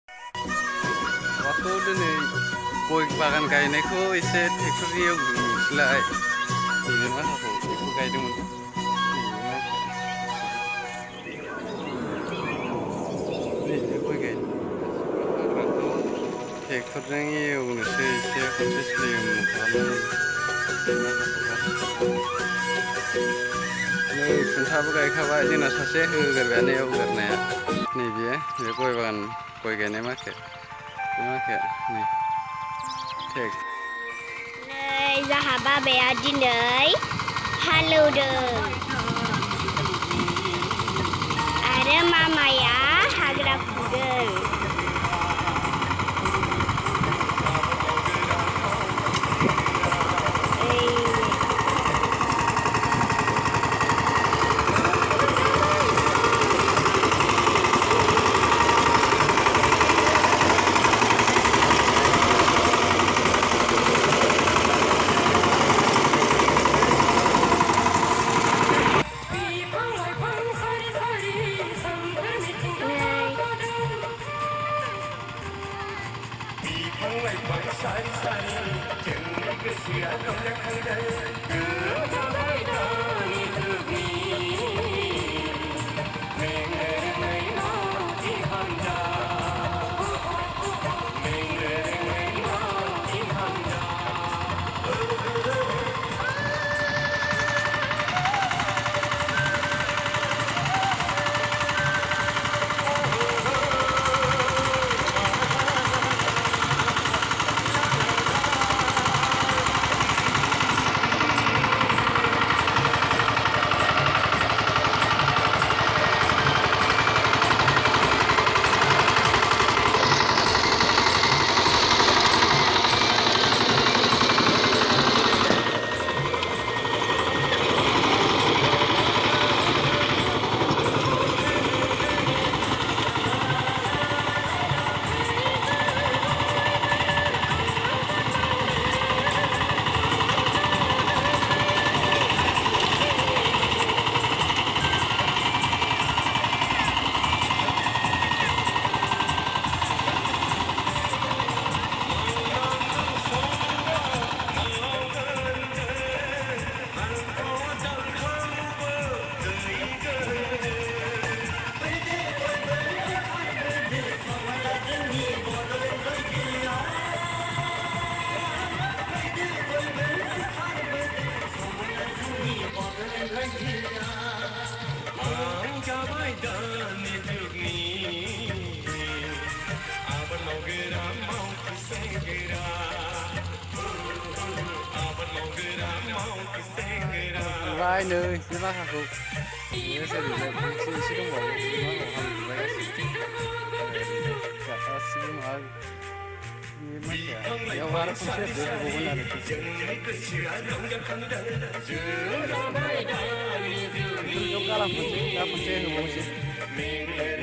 माबाखौ दिनै गय बागान गायनायखौ एसे ट्रेक्टरजों एवग्रोनोसैलाय नैबे माखाखौ बेखौ गायदोंमोन नैबे गय गायनाय हाग्राखौ ट्रेक्टरजों एवनोसै एसे खनसे स्लिम खालामनानै नै खुन्थाबो गायखाबाय जोंना सासे होगोरबायानो एवगोरनाया नैबे बे गय बागान गय गायनाय माखो बे माखो नै नै जाहा बाबाया दिनै हालेवदों आरो मामाया हाग्रा फुदों। बाय नै बे माखाखौ बेयो ओरैजाय मोनसे एसे दंबावो बे माखाखौ हालेवजोब्बाय गासिबो माबा बे माखाया बेयाव आरो खनसे होबावगोन आरो बेयाव गालांफोनसै दा खनसे होबावनोसै